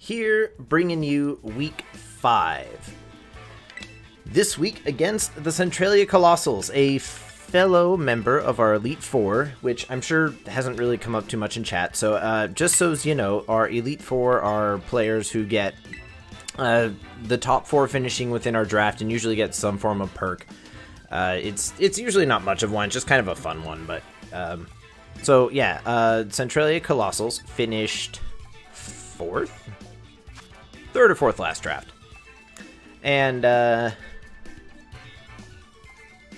here bringing you week 5. This week against the Centralia Coalossals, a fellow member of our Elite Four, which I'm sure hasn't really come up too much in chat. So just so you know, our Elite Four are players who get the top 4 finishing within our draft and usually get some form of perk. It's usually not much of one, just kind of a fun one. But so yeah, Centralia Coalossals finished 4th, 3rd or 4th last draft, and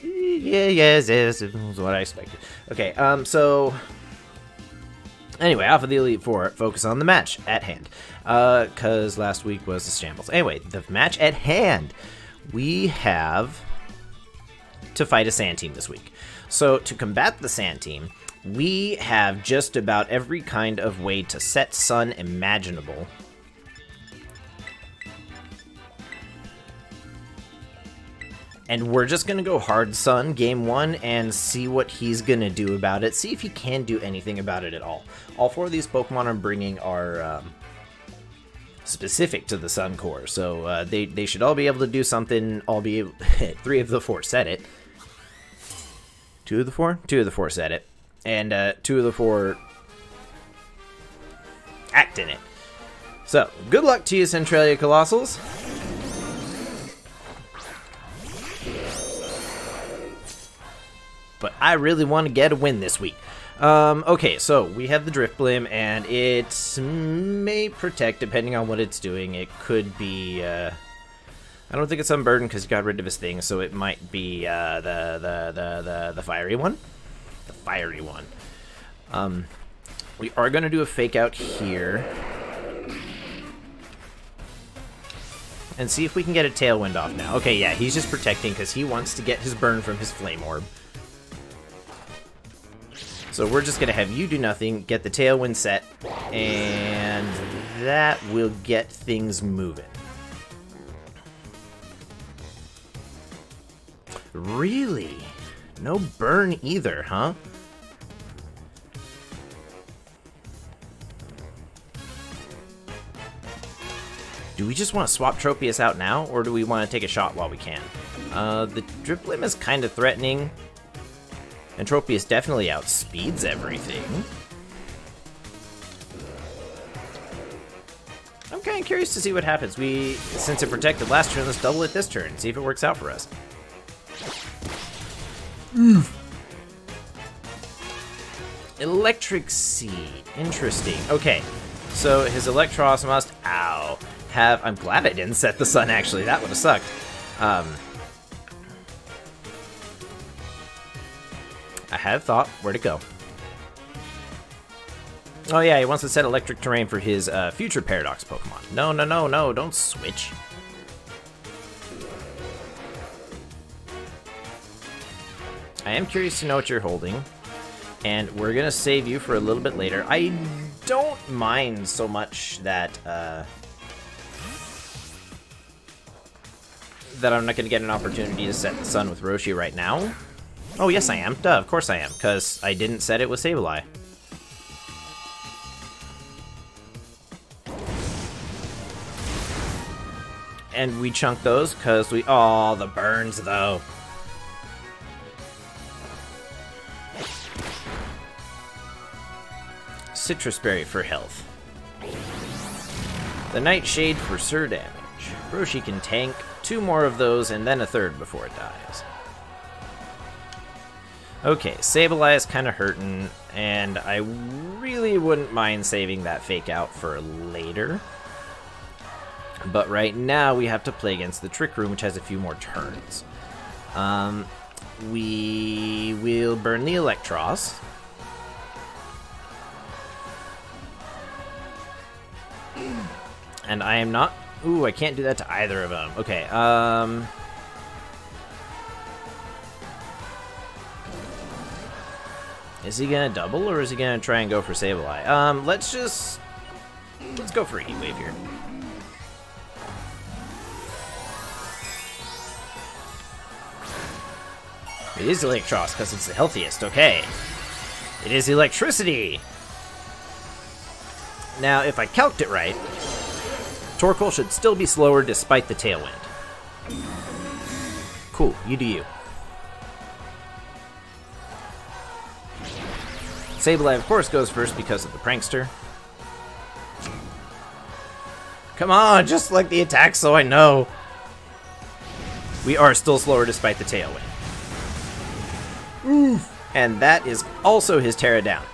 yes, it was what I expected. Okay, so anyway, off of the Elite Four, focus on the match at hand, because last week was the shambles. Anyway, the match at hand, we have to fight a sand team this week. So to combat the sand team, we have just about every kind of way to set Sun imaginable. And we're just going to go hard Sun game 1 and see what he's going to do about it. See if he can do anything about it at all. All 4 of these Pokemon I'm bringing are specific to the Sun core. So they should all be able to do something. All be able 3 of the 4 said it. 2 of the 4? 2 of the 4 said it. And 2 of the 4 act in it. So, good luck to you, Centralia Coalossals. But I really want to get a win this week. Okay, so we have the Drifblim, and it may protect depending on what it's doing. It could be, I don't think it's Unburdened because he got rid of his thing, so it might be the fiery one. The fiery one. We are going to do a fake out here. And see if we can get a Tailwind off now. Okay, yeah, he's just protecting because he wants to get his burn from his Flame Orb. So we're just going to have you do nothing, get the Tailwind set, and that will get things moving. Really? No burn either, huh? Do we just want to swap Tropius out now, or do we want to take a shot while we can? The Drifblim is kind of threatening. And Tropius definitely outspeeds everything. I'm kind of curious to see what happens. Since it protected last turn, let's double it this turn. See if it works out for us. Electric Seed. Interesting. Okay. So his Electros must, I'm glad I didn't set the Sun, actually. That would have sucked. I had thought where to go. Oh yeah, he wants to set Electric Terrain for his future Paradox Pokemon. No, don't switch. I am curious to know what you're holding, and we're gonna save you for a little bit later. I don't mind so much that that I'm not gonna get an opportunity to set the Sun with Roshi right now. Oh, yes, I am. Duh, of course I am, because I didn't set it with Sableye. And we chunk those, because we... Oh, the burns, though. Citrus Berry for health. The Nightshade for Sur damage. Roshi can tank 2 more of those, and then a 3rd before it dies. Okay, Sableye is kind of hurting, and I really wouldn't mind saving that fake out for later. But right now, we have to play against the Trick Room, which has a few more turns. We will burn the Electros. And I am not... Ooh, I can't do that to either of them. Okay, is he gonna double, or is he gonna try and go for Sableye? Let's go for a Heat Wave here. It is Electros, because it's the healthiest, okay. It is Electricity! Now, if I calced it right, Torkoal should still be slower despite the tailwind. Cool, you do you. Sableye, of course, goes first because of the Prankster. Come on, just like the attack so I know. We are still slower despite the tailwind. Oof. And that is also his Terra down.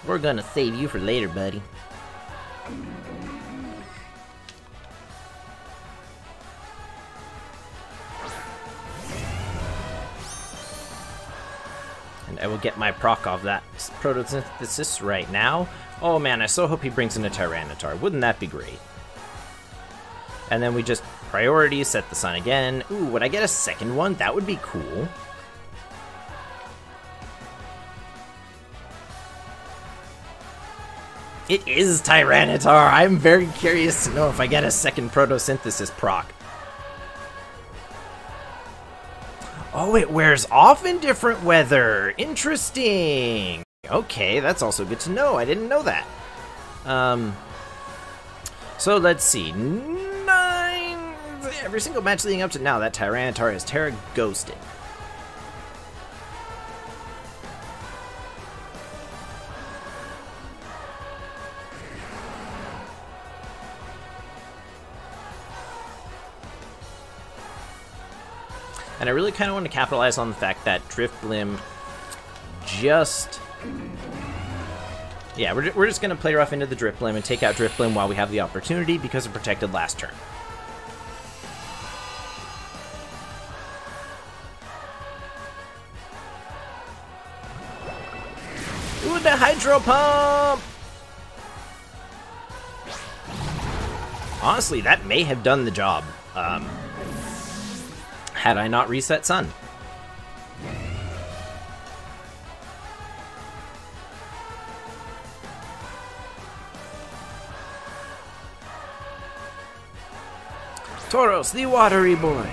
We're gonna save you for later, buddy. And I will get my proc off that photosynthesis right now. Oh man, I so hope he brings in a Tyranitar. Wouldn't that be great? And then we just priority set the sun again. Ooh, would I get a second one? That would be cool. It is Tyranitar. I'm very curious to know if I get a second photosynthesis proc. Oh, it wears off in different weather. Interesting. Okay, that's also good to know. I didn't know that. So let's see. 9. Every single match leading up to now, that Tyranitar is Terra Ghosted. And I really kind of want to capitalize on the fact that Drifblim just... Yeah, we're just going to play rough into the Drifblim and take out Drifblim while we have the opportunity because it protected last turn. Ooh, the Hydro Pump! Honestly, that may have done the job. Had I not reset Sun. Tauros, the watery boy.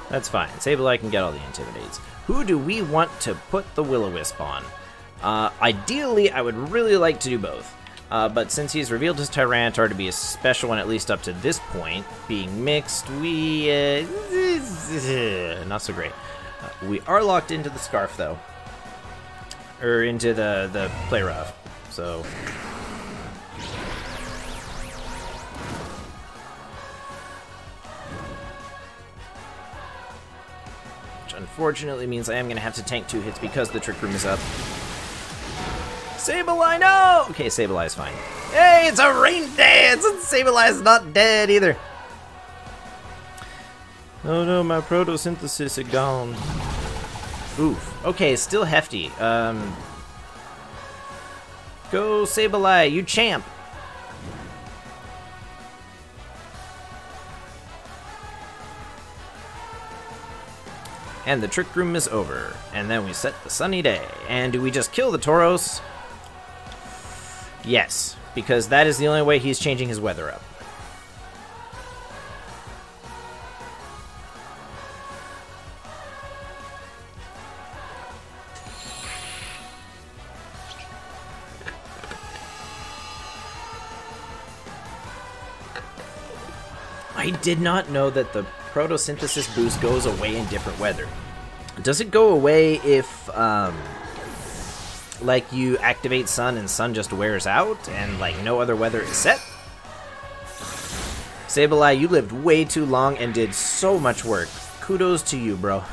That's fine. Sableye can get all the Intimidates. Who do we want to put the Will-O-Wisp on? Ideally, I would really like to do both. But since he's revealed his Tyranitar to be a special one, at least up to this point, being mixed, we... not so great. We are locked into the Scarf, though. Or into the Play Rough, so... Which unfortunately means I am going to have to tank 2 hits because the Trick Room is up. Sableye, no! Okay, Sableye's fine. Hey, it's a rain dance! And Sableye's not dead either. Oh no, my photosynthesis is gone. Oof. Okay, still hefty. Go, Sableye, you champ! And the Trick Room is over. And then we set the sunny day. And do we just kill the Tauros? Yes, because that is the only way he's changing his weather up. I did not know that the photosynthesis boost goes away in different weather. Does it go away if, like, you activate Sun and Sun just wears out and, like, no other weather is set? Sableye, you lived way too long and did so much work. Kudos to you, bro.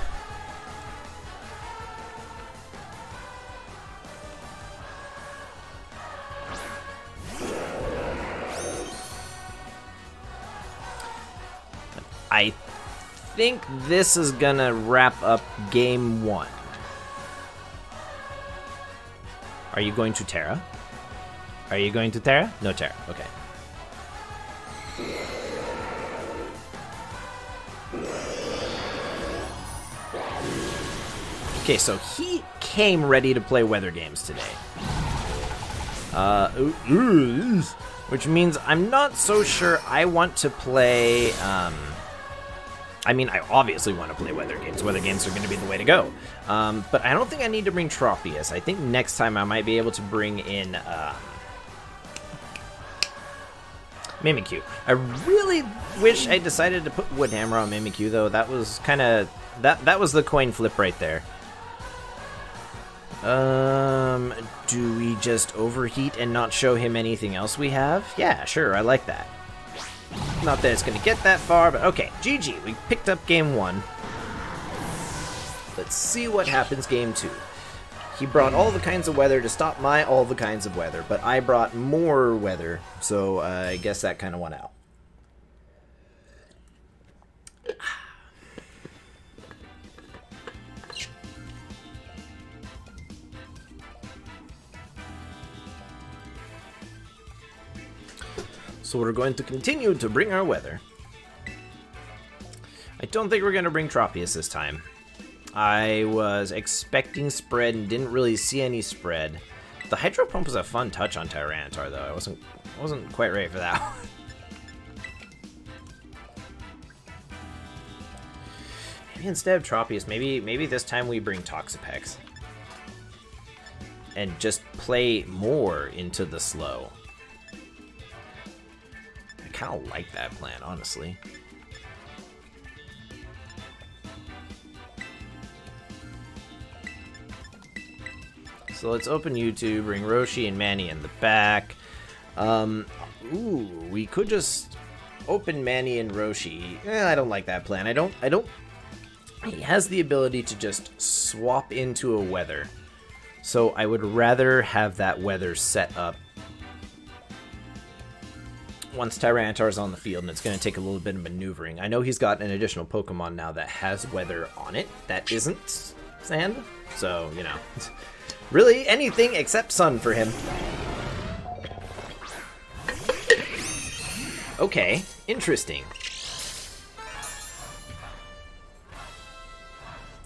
I think this is gonna wrap up game 1. Are you going to Terra? Are you going to Terra? No Terra. Okay. Okay, so he came ready to play weather games today. which means I'm not so sure I want to play, I mean, I obviously want to play weather games. Weather games are going to be the way to go. But I don't think I need to bring Tropius. I think next time I might be able to bring in Mimikyu. I really wish I decided to put Woodhammer on Mimikyu, though. That was kind of... That was the coin flip right there. Do we just overheat and not show him anything else we have? Yeah, sure, I like that. Not that it's going to get that far, but okay. GG, we picked up game 1. Let's see what happens game 2. He brought all the kinds of weather to stop my all the kinds of weather, but I brought more weather, so I guess that kind of won out. So we're going to continue to bring our weather. I don't think we're going to bring Tropius this time. I was expecting spread and didn't really see any spread. The Hydro Pump was a fun touch on Tyranitar, though. I wasn't quite ready for that one. Maybe instead of Tropius, maybe this time we bring Toxapex. And just play more into the slow. I kind of like that plan, honestly. So let's open YouTube, bring Roshi and Manny in the back. Ooh, we could just open Manny and Roshi. I don't like that plan. I don't. He has the ability to just swap into a weather. So I would rather have that weather set up once Tyranitar's on the field, and it's going to take a little bit of maneuvering. I know he's got an additional Pokemon now that has weather on it that isn't sand. So, you know, really anything except sun for him. Okay, interesting.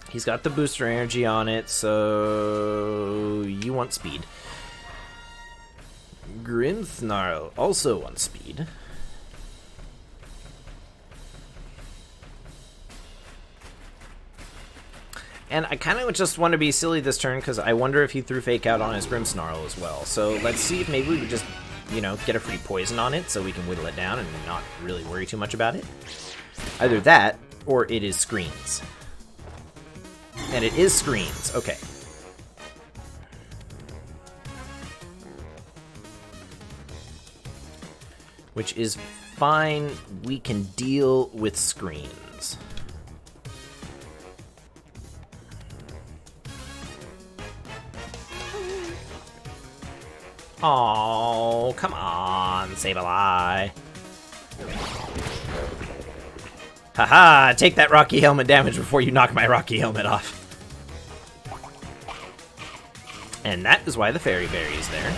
He's got the booster energy on it, so you want speed. Grimmsnarl also wants speed. And I kind of just want to be silly this turn because I wonder if he threw Fake Out on his Grimmsnarl as well. So let's see if maybe we could just, you know, get a free poison on it so we can whittle it down and not really worry too much about it. Either that, or it is screens. And it is screens. Okay. Which is fine. We can deal with screens. Oh, come on, Sableye. Haha, take that Rocky Helmet damage before you knock my Rocky Helmet off. And that is why the Fairy Berry is there.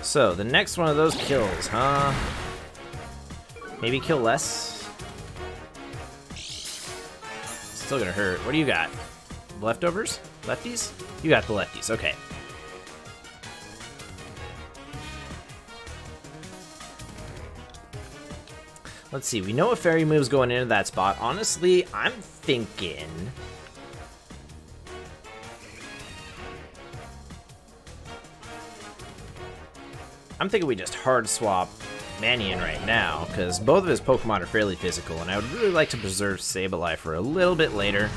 So, the next one of those kills, huh? Maybe kill less? Still gonna hurt. What do you got? Leftovers? Lefties? You got the lefties, okay. Let's see, we know a fairy move's going into that spot. Honestly, I'm thinking we just hard swap Manion right now, because both of his Pokemon are fairly physical, and I would really like to preserve Sableye for a little bit later.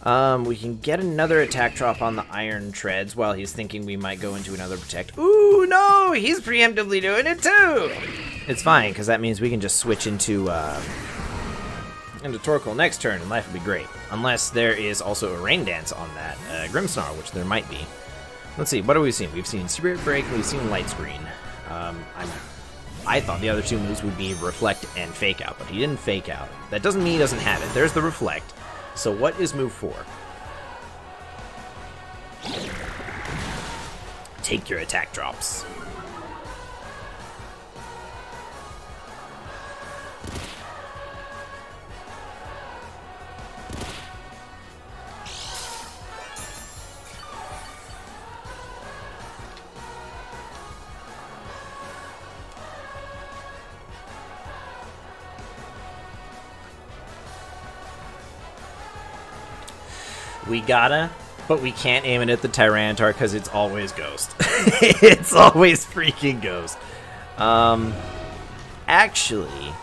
We can get another attack drop on the Iron Treads while he's thinking we might go into another Protect. Ooh, no! He's preemptively doing it too! It's fine, because that means we can just switch into Torkoal next turn, and life will be great. Unless there is also a Rain Dance on that Grimmsnarl, which there might be. Let's see, what have we seen? We've seen Spirit Break, we've seen Light Screen. I thought the other two moves would be Reflect and Fake Out, but he didn't Fake Out. That doesn't mean he doesn't have it. There's the Reflect. So what is move 4? Take your attack drops. We gotta, but we can't aim it at the Tyranitar because it's always Ghost. It's always freaking Ghost. Actually,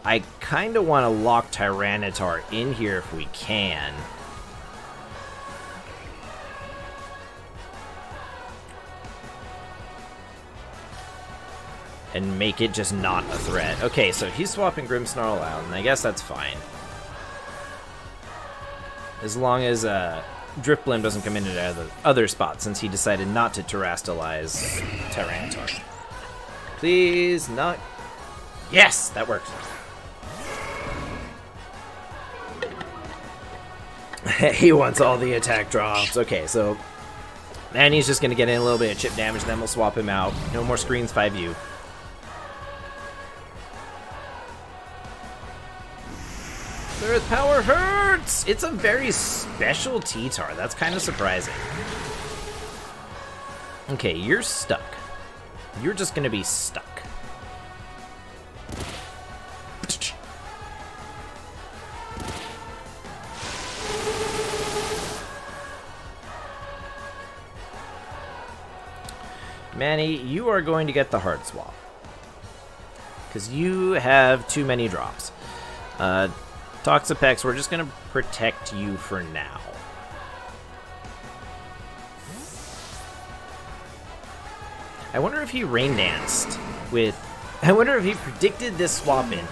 I kind of want to lock Tyranitar in here if we can. And make it just not a threat. Okay, so he's swapping Grimmsnarl out, and I guess that's fine. As long as Drifblim doesn't come in at the other spot, since he decided not to Terrastalize Tyranitar. Please, not... Yes! That works. He wants all the attack drops. Okay, so... And he's just going to get in a little bit of chip damage, then we'll swap him out. No more screens 5U. Earth power hurts! It's a very special T-Tar. That's kind of surprising. Okay, you're stuck. You're just gonna be stuck. Manny, you are going to get the hard swap. Because you have too many drops. Toxapex, we're just going to protect you for now. I wonder if he Rain Danced with... I wonder if he predicted this swap in.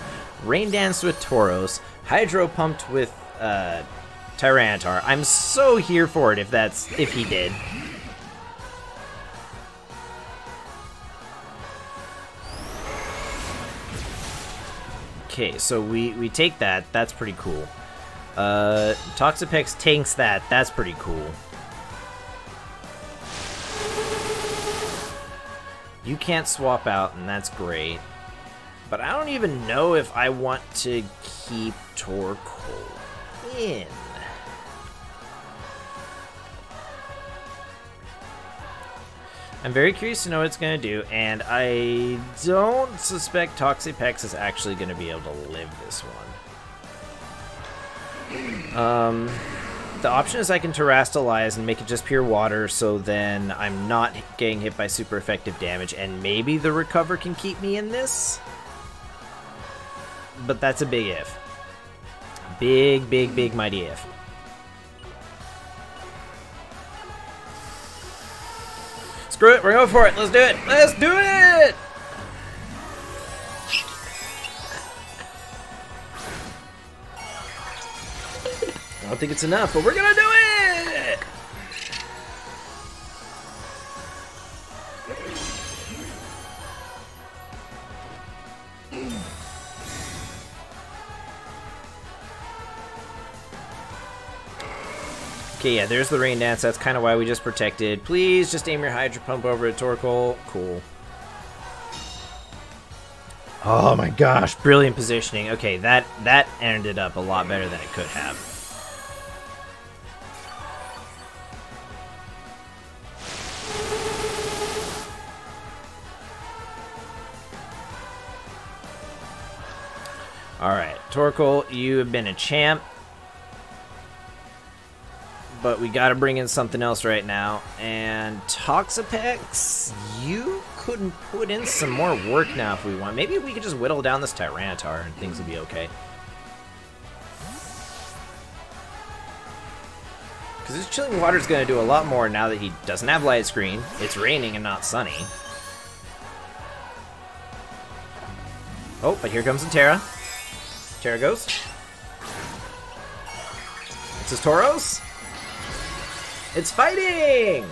Rain Danced with Tauros, Hydro Pumped with Tyranitar. I'm so here for it if he did. Okay, so we take that. That's pretty cool. Toxapex tanks that. That's pretty cool. You can't swap out, and that's great. But I don't even know if I want to keep Torkoal in. I'm very curious to know what it's going to do, and I don't suspect Toxapex is actually going to be able to live this one. The option is I can Terrastalize and make it just pure water, so then I'm not getting hit by super effective damage, and maybe the Recover can keep me in this? But that's a big if. Big, big, big mighty if. Screw it, we're going for it. Let's do it. Let's do it! I don't think it's enough, but we're gonna do it! Okay, yeah, there's the Rain Dance. That's kind of why we just protected. Please, just aim your Hydro Pump over at Torkoal. Cool. Oh my gosh, brilliant positioning. Okay, that ended up a lot better than it could have. Alright, Torkoal, you have been a champ. But we gotta bring in something else right now. And Toxapex, you couldn't put in some more work now if we want. Maybe we could just whittle down this Tyranitar and things will be okay. Because this Chilling Water is going to do a lot more now that he doesn't have Light Screen. It's raining and not sunny. Oh, but here comes the Terra. Terra goes. It's his Tauros. It's fighting!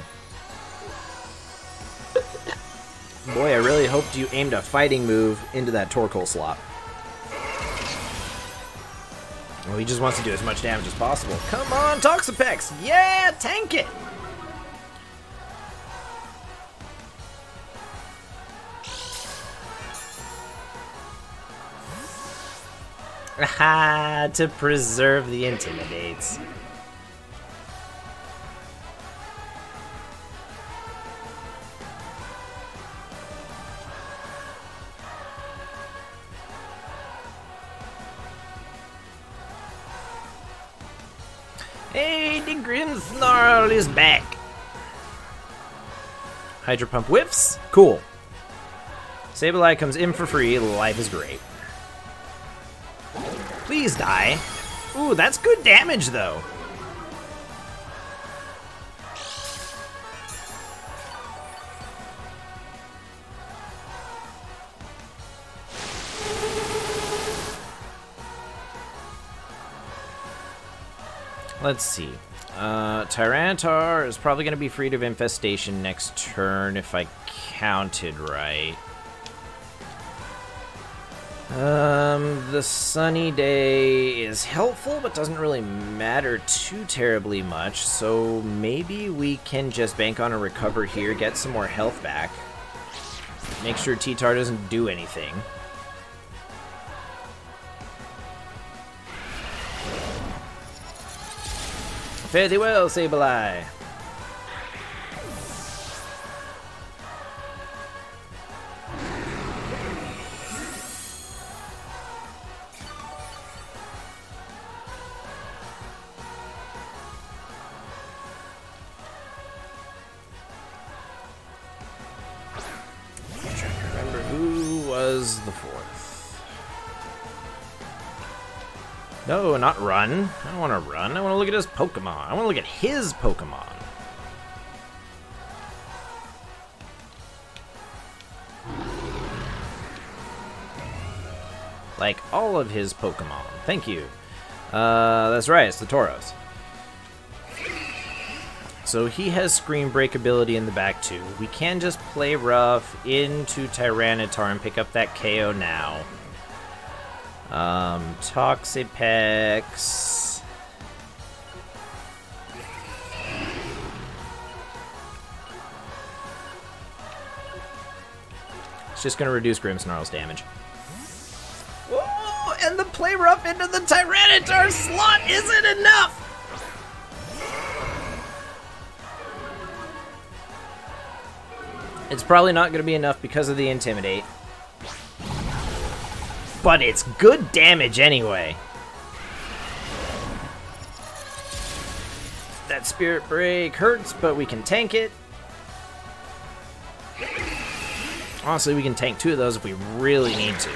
Boy, I really hoped you aimed a fighting move into that Torkoal slot. Well, he just wants to do as much damage as possible. Come on, Toxapex! Yeah, tank it! Aha, to preserve the Intimidates. Hey, the Grimmsnarl is back. Hydro Pump whiffs. Cool. Sableye comes in for free. Life is great. Please die. Ooh, that's good damage, though. Let's see. Tyranitar is probably going to be freed of Infestation next turn, if I counted right. The Sunny Day is helpful, but doesn't really matter too terribly much, so maybe we can just bank on a recover here, get some more health back. Make sure T-Tar doesn't do anything. Fare thee well, Sableye. I'm trying to remember who was the fourth. No, not run. I don't want to run. I want to look at his Pokemon. I want to look at his Pokemon. Like, all of his Pokemon. Thank you. That's right, it's the Tauros. So he has Screen Break ability in the back, too. We can just play rough into Tyranitar and pick up that KO now. Toxapex. It's just gonna reduce Grimmsnarl's damage. Oh, and the play rough into the Tyranitar slot isn't enough! It's probably not gonna be enough because of the Intimidate. But it's good damage anyway. That Spirit Break hurts, but we can tank it. Honestly, we can tank two of those if we really need to.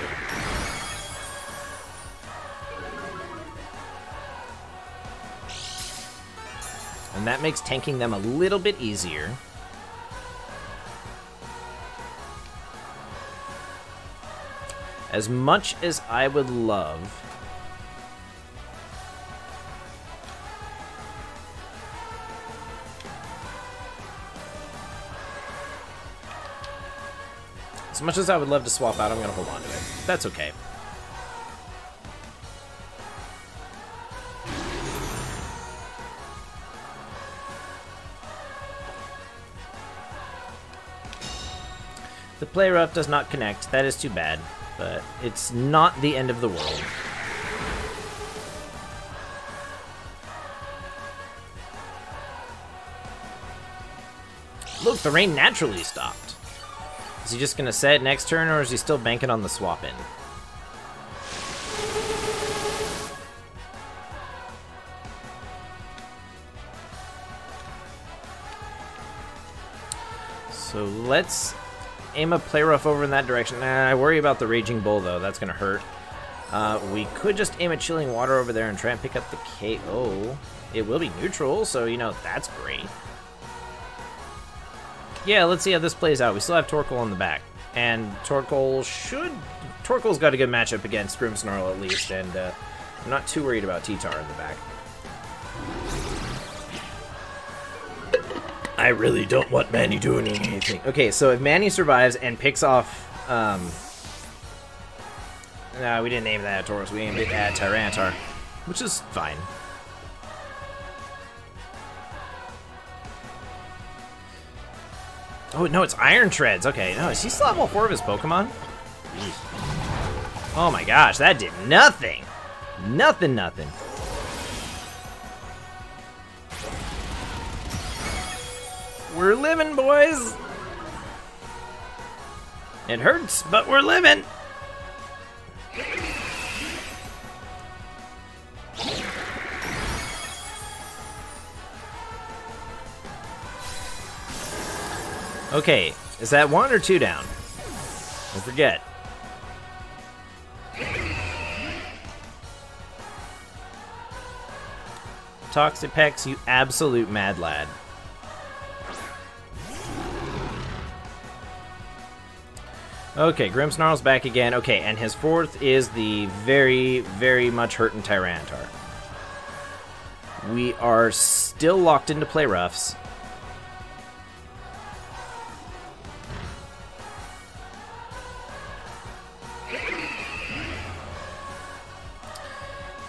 And that makes tanking them a little bit easier. As much as I would love to swap out, I'm going to hold on to it. That's okay. The play rough does not connect. That is too bad. But it's not the end of the world. Look, the rain naturally stopped. Is he just going to set it next turn, or is he still banking on the swap in? So let's aim a play rough over in that direction. Nah, I worry about the Raging Bull, though. That's going to hurt. We could just aim a Chilling Water over there and try and pick up the KO. It will be neutral, so, you know, that's great. Yeah, let's see how this plays out. We still have Torkoal on the back. And Torkoal's got a good matchup against Grimmsnarl, at least, and I'm not too worried about T-Tar in the back. I really don't want Manny doing anything. Okay, so if Manny survives and picks off... no, we didn't aim that at Tauros. We aimed it at Tyranitar, which is fine. Oh, no, it's Iron Treads. Okay, no, is he still level 4 of his Pokemon? Oh my gosh, that did nothing. Nothing. We're living, boys. It hurts, but we're living. Okay, is that 1 or 2 down? Don't forget. Toxapex, you absolute mad lad. Okay, Grimmsnarl's back again. Okay, and his 4th is the very, very much hurting Tyranitar. We are still locked into play roughs.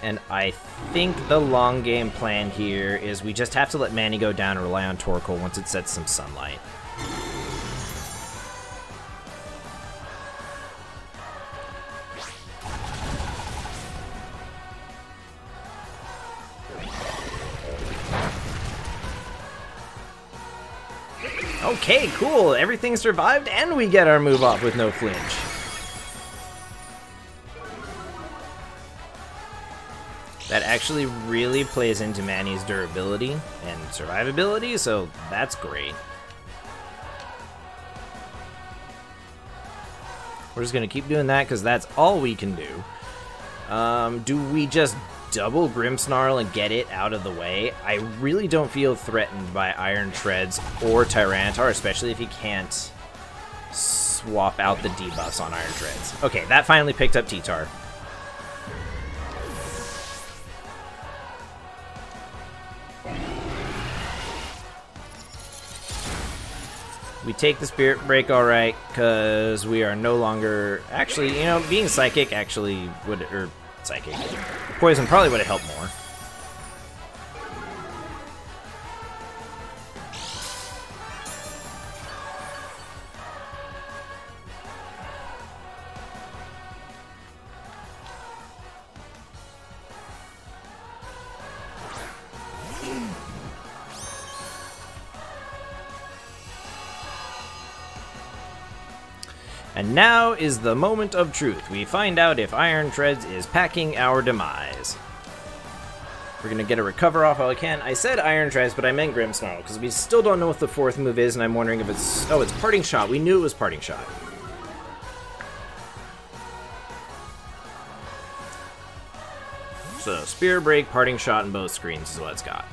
And I think the long game plan here is we just have to let Manny go down and rely on Torkoal once it sets some sunlight. Okay, cool. Everything survived and we get our move off with no flinch. That actually really plays into Manny's durability and survivability, so that's great. We're just going to keep doing that because that's all we can do. Do we just double Grimmsnarl and get it out of the way? I really don't feel threatened by Iron Treads or Tyranitar, especially if he can't swap out the debuffs on Iron Treads. Okay, that finally picked up T-Tar. We take the Spirit Break alright, because we are no longer... Actually, you know, being Psychic actually would... Or, Psychic. Poison probably would have helped more. And now is the moment of truth. We find out if Iron Treads is packing our demise. We're going to get a recover off while I can. I said Iron Treads, but I meant Grimmsnarl, because we still don't know what the 4th move is, and I'm wondering if it's... Oh, it's Parting Shot. We knew it was Parting Shot. So, Spear Break, Parting Shot, and both screens is what it's got.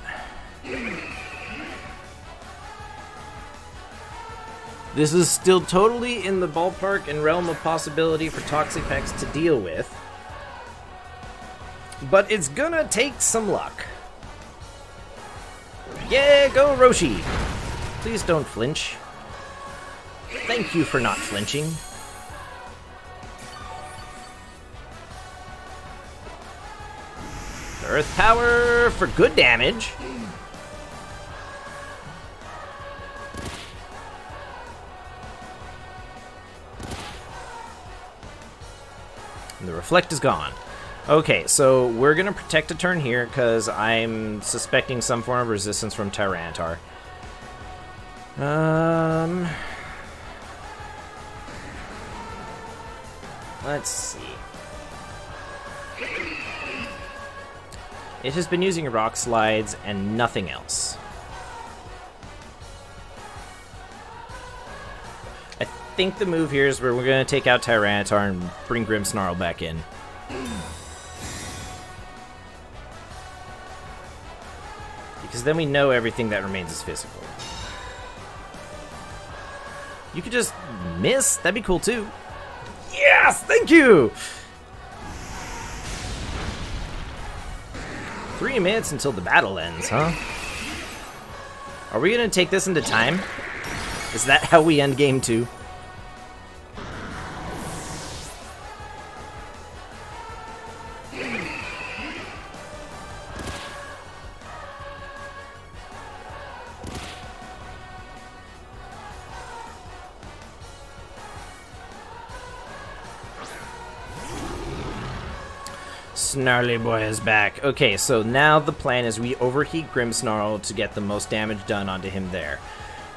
This is still totally in the ballpark and realm of possibility for Toxapex to deal with. But it's gonna take some luck. Yeah, go Roshi! Please don't flinch. Thank you for not flinching. Earth Power for good damage. And the Reflect is gone. Okay, so we're going to protect a turn here because I'm suspecting some form of resistance from Tyranitar. Let's see. It has been using Rock Slides and nothing else. I think the move here is where we're going to take out Tyranitar and bring Grimmsnarl back in. Because then we know everything that remains is physical. You could just miss. That'd be cool too. Yes! Thank you! 3 minutes until the battle ends, huh? Are we going to take this into time? Is that how we end game 2? Snarly boy is back. Okay, so now the plan is we overheat Grimmsnarl to get the most damage done onto him there.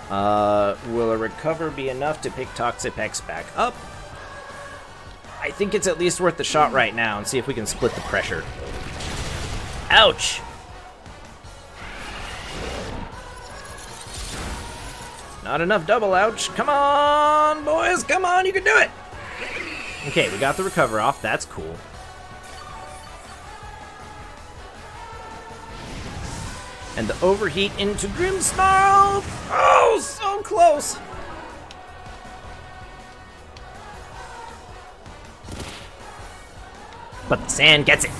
Will a recover be enough to pick Toxapex back up? I think it's at least worth the shot right now and see if we can split the pressure. Ouch! Not enough double ouch. Come on, boys. Come on, you can do it. Okay, we got the recover off. That's cool. And the overheat into Grimmsnarl. Oh, so close. But the sand gets it.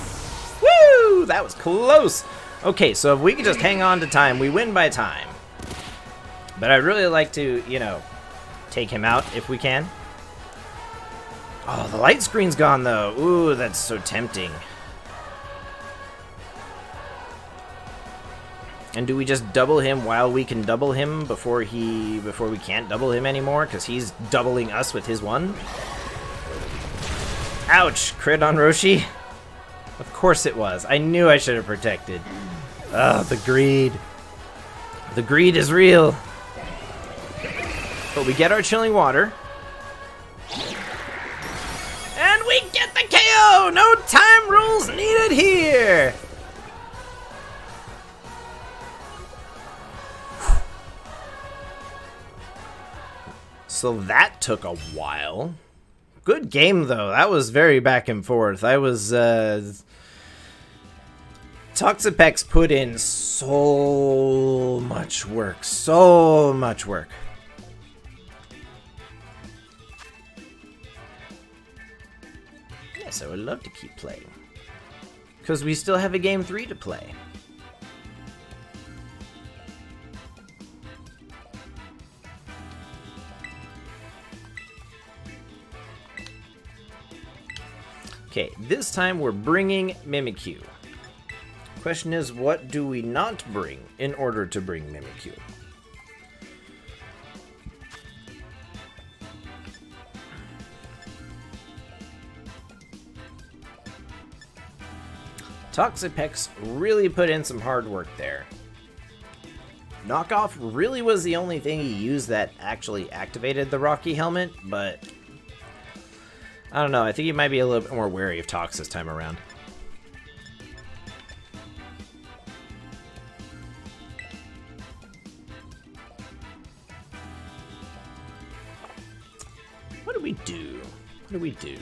Woo! That was close. Okay, so if we could just hang on to time, we win by time. But I'd really like to, you know, take him out if we can. Oh, the light screen's gone, though. Ooh, that's so tempting. And do we just double him while we can double him before we can't double him anymore? Because he's doubling us with his one? Ouch! Crit on Roshi? Of course it was. I knew I should have protected. Oh, the greed. The greed is real. But we get our chilling water. And we get the KO! No time rules needed here! So that took a while. Good game, though. That was very back and forth. I was, Toxapex put in so much work. So much work. Yes, I would love to keep playing. Because we still have a game 3 to play. Okay, this time we're bringing Mimikyu. Question is, what do we not bring in order to bring Mimikyu? Toxapex really put in some hard work there. Knockoff really was the only thing he used that actually activated the Rocky helmet, but I don't know, I think he might be a little bit more wary of Tox this time around. What do we do? What do we do?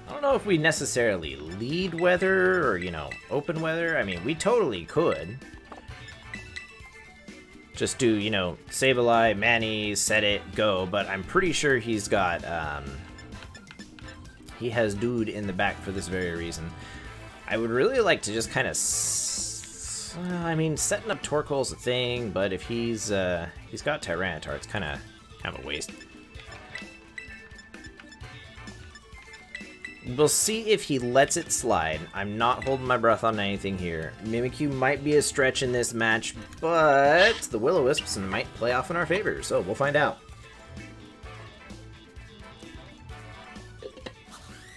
I don't know if we necessarily lead weather or, you know, open weather. I mean, we totally could. Just do, you know, Sableye, Manny, set it, go, but I'm pretty sure he's got, he has Dude in the back for this very reason. I would really like to just kind of, I mean, setting up Torkoal's a thing, but if he's got Tyranitar, it's kind of a waste. We'll see if he lets it slide. I'm not holding my breath on anything here. Mimikyu might be a stretch in this match, but the Will-O-Wisps might play off in our favor, so we'll find out.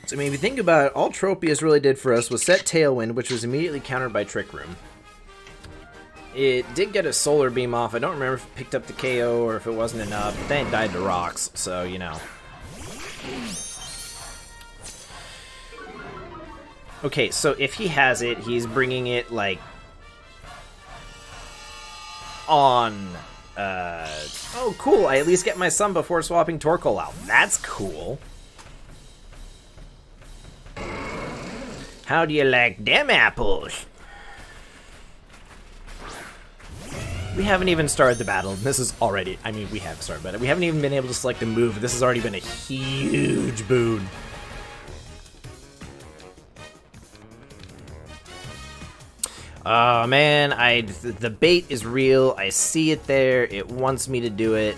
So, I mean, if you think about it, all Tropius really did for us was set Tailwind, which was immediately countered by Trick Room. It did get a Solar Beam off. I don't remember if it picked up the KO or if it wasn't enough, but then it died to rocks, so, you know. Okay, so if he has it, he's bringing it, like, on, oh, cool, I at least get my son before swapping Torkoal out. That's cool. How do you like them apples? We haven't even started the battle. This is already, I mean, we have started, but we haven't even been able to select a move. This has already been a huge boon. Oh man, the bait is real. I see it there. It wants me to do it.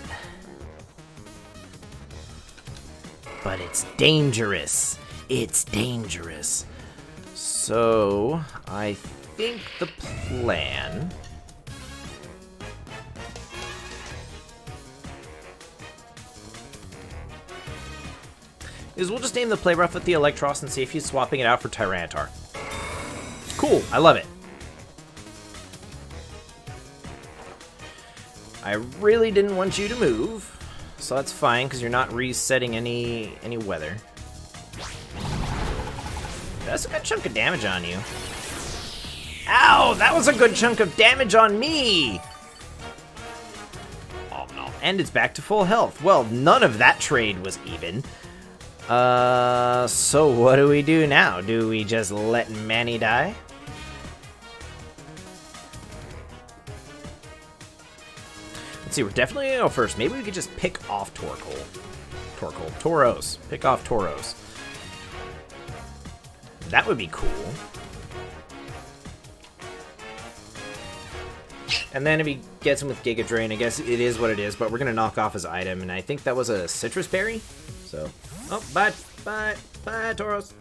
But it's dangerous. It's dangerous. So, I think the plan is we'll just aim the play rough at the Electros and see if he's swapping it out for Tyranitar. Cool, I love it. I really didn't want you to move, so that's fine because you're not resetting any weather. That's a good chunk of damage on you. Ow! That was a good chunk of damage on me! and it's back to full health. Well, none of that trade was even. So what do we do now? Do we just let Manny die? Let's see, we're definitely gonna go first. Maybe we could just pick off Tauros. Pick off Tauros. That would be cool. And then if he gets him with Giga Drain, I guess it is what it is, but we're gonna knock off his item, and I think that was a citrus berry. So, oh, bye, Tauros.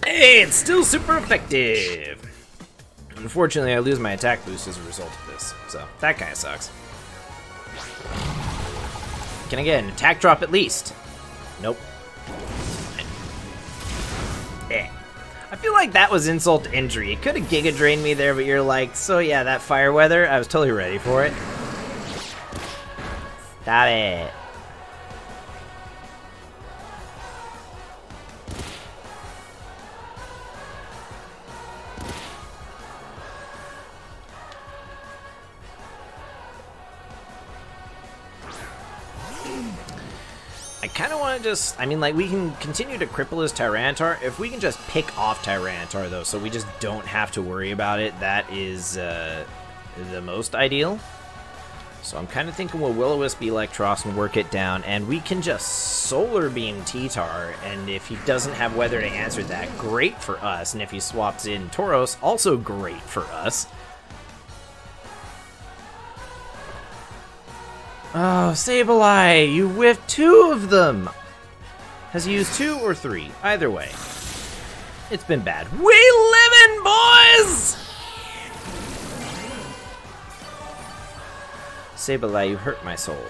Hey, it's still super effective. Unfortunately, I lose my attack boost as a result of this, so that kind of sucks. Can I get an attack drop at least? Nope. I feel like that was insult to injury. It could have Giga Drained me there, but you're like, so yeah, that fire weather, I was totally ready for it. Stop it. I kind of want to just, I mean, like, we can continue to cripple his Tyranitar. If we can just pick off Tyranitar, though, so we just don't have to worry about it, that is the most ideal. So I'm kind of thinking we'll Will-O-Wisp Electros and work it down, and we can just Solar Beam T-Tar, and if he doesn't have weather to answer that, great for us, and if he swaps in Tauros, also great for us. Oh, Sableye, you whiffed 2 of them! Has he used 2 or 3? Either way. It's been bad. We livin', boys! Sableye, you hurt my soul.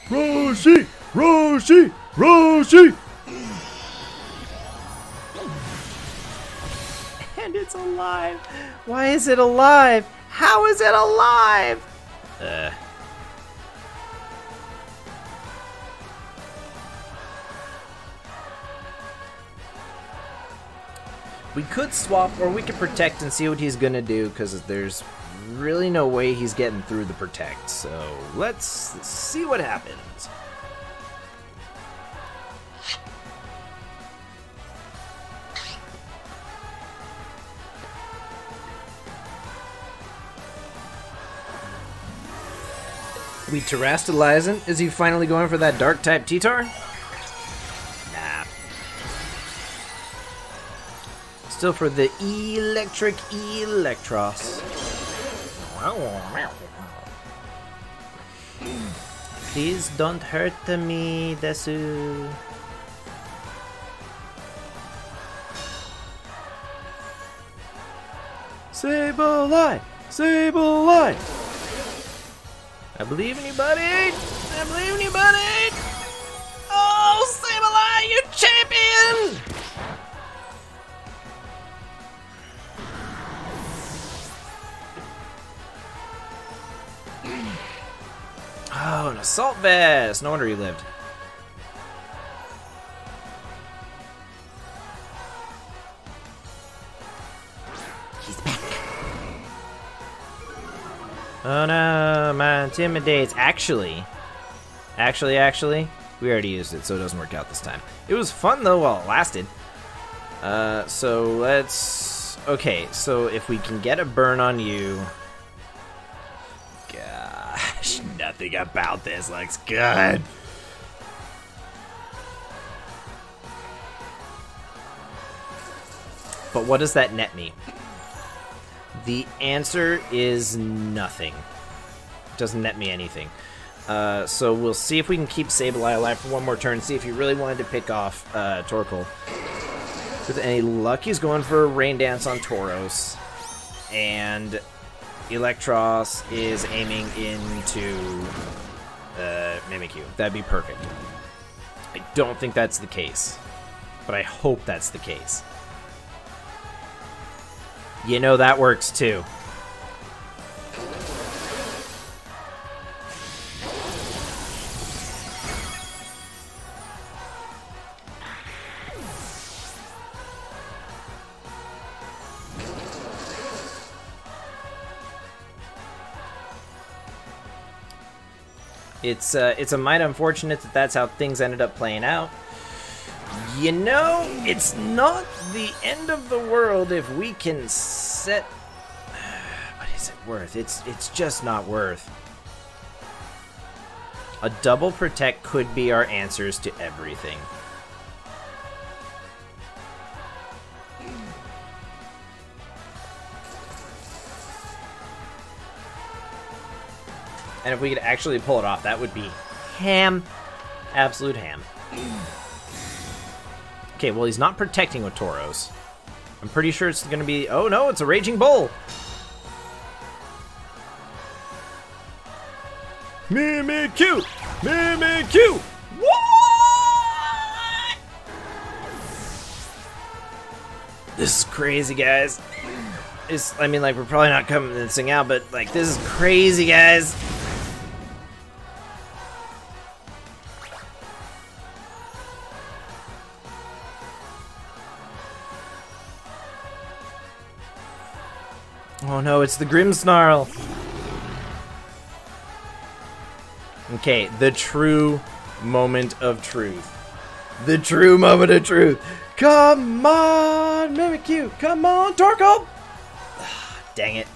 Roshi! Roshi! Roshi! And it's alive. Why is it alive? How is it alive? We could swap, or we could protect and see what he's gonna do, because there's really no way he's getting through the protect. So let's see what happens. We Terrastalizing? Is he finally going for that dark type T-Tar? Nah. Still for the electric Electros. Please don't hurt me, Desu. Sableye! Sableye! I believe in you, buddy! I believe in you, buddy! Oh, Sableye, you champion! Oh, an assault vest! No wonder he lived. He's back. Oh no, my intimidates. Actually, we already used it, so it doesn't work out this time. It was fun though while it lasted. So let's. Okay, so if we can get a burn on you. Gosh, nothing about this looks good. But what does that net me? The answer is nothing. It doesn't net me anything. So we'll see if we can keep Sableye alive for one more turn, see if he really wanted to pick off Torkoal. With any luck, he's going for a Rain Dance on Tauros. And Electros is aiming into Mimikyu. That'd be perfect. I don't think that's the case, but I hope that's the case. You know that works too. It's a mite unfortunate that that's how things ended up playing out. You know, it's not the end of the world if we can set... What is it worth? It's just not worth. A double protect could be our answers to everything. And if we could actually pull it off, that would be ham. Absolute ham. Okay, well, he's not protecting with Tauros. I'm pretty sure it's going to be... Oh, no, it's a Raging Bull. Mimikyu! Mimikyu! What? This is crazy, guys. I mean, like, we're probably not coming this thing out, but, like, this is crazy, guys. Oh no, it's the Grimmsnarl. Okay, the true moment of truth. The true moment of truth. Come on, Mimikyu. Come on, Torkoal. Dang it.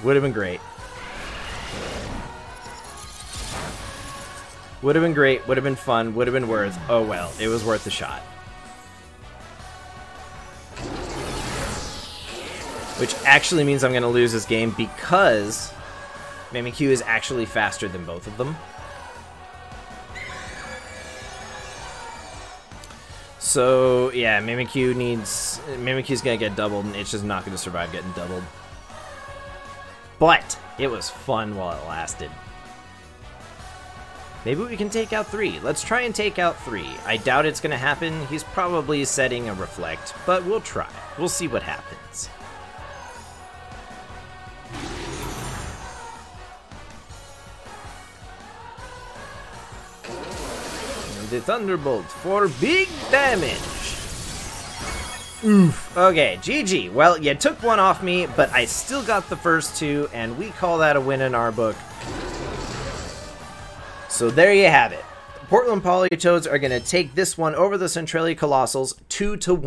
Would have been great. Would have been great. Would have been fun. Would have been worth. Oh well, it was worth the shot. Which actually means I'm going to lose this game because Mimikyu is actually faster than both of them. So, yeah, Mimikyu's going to get doubled, and it's just not going to survive getting doubled. But it was fun while it lasted. Maybe we can take out 3. Let's try and take out 3. I doubt it's going to happen. He's probably setting a Reflect, but we'll try. We'll see what happens. The Thunderbolt for big damage. Oof. Okay, GG. Well, you took one off me, but I still got the first 2, and we call that a win in our book. So there you have it. The Portland Politoeds are going to take this one over the Centralia Coalossals 2-1.